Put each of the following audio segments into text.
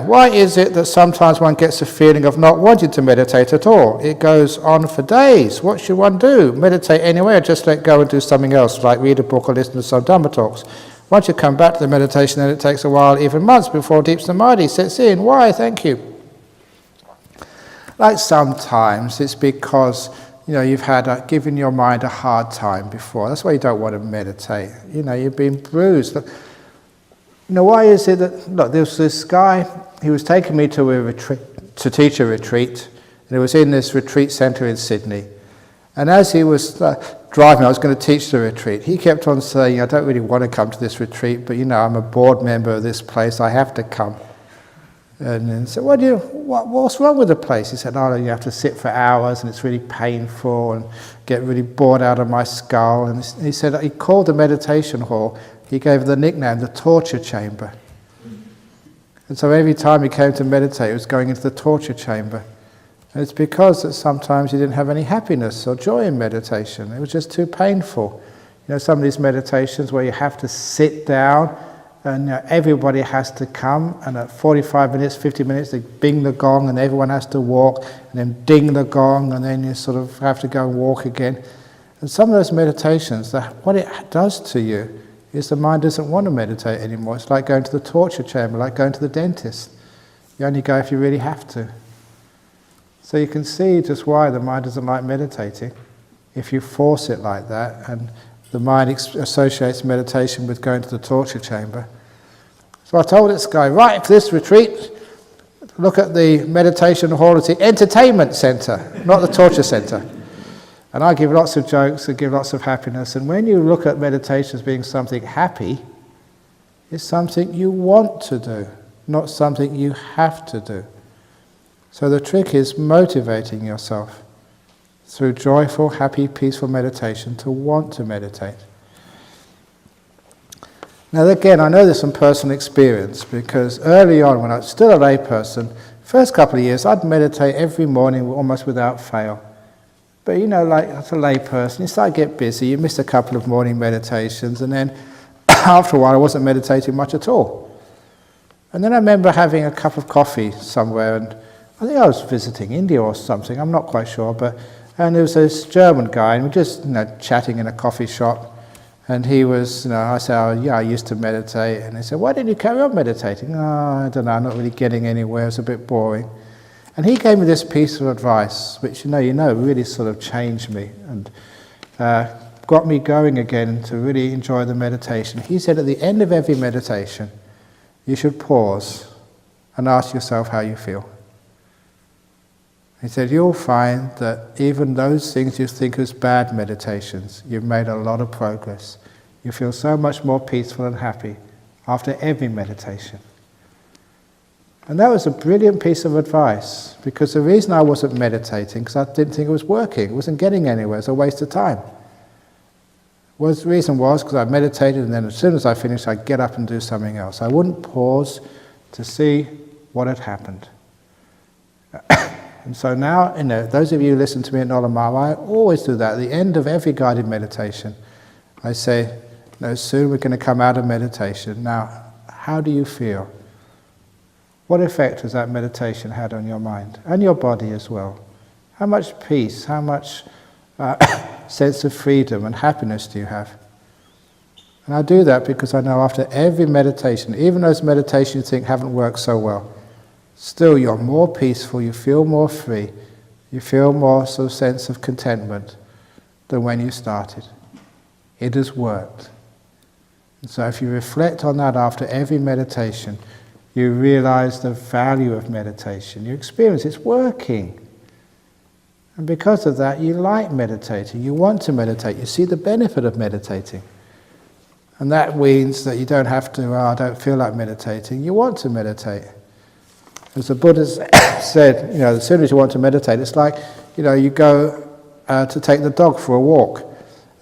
Why is it that sometimes one gets a feeling of not wanting to meditate at all? It goes on for days. What should one do? Meditate anyway, or just let go and do something else, like read a book or listen to some Dhamma talks? Once you come back to the meditation, then it takes a while, even months, before deep samadhi sets in. Why? Thank you. Like sometimes it's because you've had given your mind a hard time before. That's why you don't want to meditate. You've been bruised. Why is it that, look, there's this guy, he was taking me to a retreat, to teach a retreat, and it was in this retreat centre in Sydney. And as he was driving, I was going to teach the retreat, he kept on saying, I don't really want to come to this retreat, but I'm a board member of this place, I have to come. And then said, what's wrong with the place? He said, you have to sit for hours and it's really painful and get really bored out of my skull. And he said he called the meditation hall, he gave the nickname the torture chamber. And so every time he came to meditate, he was going into the torture chamber. And it's because that sometimes he didn't have any happiness or joy in meditation. It was just too painful. Some of these meditations where you have to sit down and everybody has to come, and at 45 minutes, 50 minutes, they bing the gong and everyone has to walk, and then ding the gong, and then you sort of have to go and walk again. And some of those meditations, what it does to you is the mind doesn't want to meditate anymore. It's like going to the torture chamber, like going to the dentist. You only go if you really have to. So you can see just why the mind doesn't like meditating. If you force it like that, and the mind associates meditation with going to the torture chamber. So I told this guy, right, for this retreat, look at the meditation hall as the entertainment centre, not the torture centre. And I give lots of jokes and give lots of happiness. And when you look at meditation as being something happy, it's something you want to do, not something you have to do. So the trick is motivating yourself through joyful, happy, peaceful meditation to want to meditate. Now again, I know this from personal experience, because early on, when I was still a lay person, first couple of years, I'd meditate every morning almost without fail. But like as a lay person, you start to get busy, you miss a couple of morning meditations, and then after a while I wasn't meditating much at all. And then I remember having a cup of coffee somewhere, and I think I was visiting India or something, I'm not quite sure, and there was this German guy, and we were just chatting in a coffee shop. And he was, I said, I used to meditate. And he said, why didn't you carry on meditating? I don't know, I'm not really getting anywhere, it's a bit boring. And he gave me this piece of advice, which really sort of changed me and got me going again to really enjoy the meditation. He said at the end of every meditation, you should pause and ask yourself how you feel. He said, you'll find that even those things you think as bad meditations, you've made a lot of progress. You feel so much more peaceful and happy after every meditation. And that was a brilliant piece of advice, because the reason I wasn't meditating, because I didn't think it was working, it wasn't getting anywhere, it was a waste of time. The reason was because I meditated, and then as soon as I finished, I'd get up and do something else. I wouldn't pause to see what had happened. And so now, those of you who listen to me at Nolamama, I always do that. At the end of every guided meditation, I say, soon we're going to come out of meditation. Now, how do you feel? What effect has that meditation had on your mind and your body as well? How much peace, how much sense of freedom and happiness do you have? And I do that because I know after every meditation, even those meditations you think haven't worked so well, still you're more peaceful, you feel more free, you feel more sort of sense of contentment than when you started. It has worked. And so if you reflect on that after every meditation, you realize the value of meditation. You experience it's working. And because of that, you like meditating. You want to meditate. You see the benefit of meditating. And that means that you don't have to, I don't feel like meditating. You want to meditate. As the Buddha said, as soon as you want to meditate, it's like, you go to take the dog for a walk.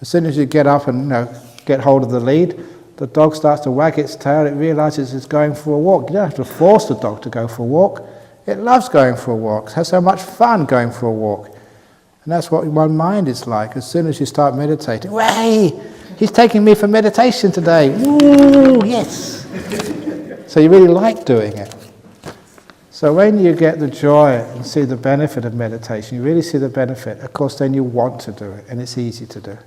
As soon as you get up and, get hold of the lead, the dog starts to wag its tail, it realizes it's going for a walk. You don't have to force the dog to go for a walk. It loves going for a walk. It has so much fun going for a walk. And that's what one mind is like. As soon as you start meditating, hey, he's taking me for meditation today. Woo, yes. So you really like doing it. So when you get the joy and see the benefit of meditation, you really see the benefit, of course then you want to do it, and it's easy to do.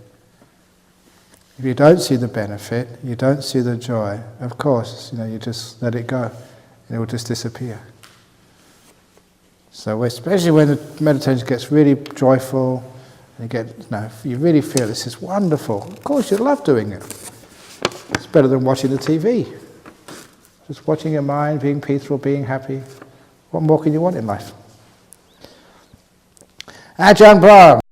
If you don't see the benefit, you don't see the joy, of course, you just let it go, and it will just disappear. So especially when the meditation gets really joyful, and you really feel this is wonderful, of course you love doing it. It's better than watching the TV. Just watching your mind, being peaceful, being happy. What more can you want in life? Ajahn Brahm.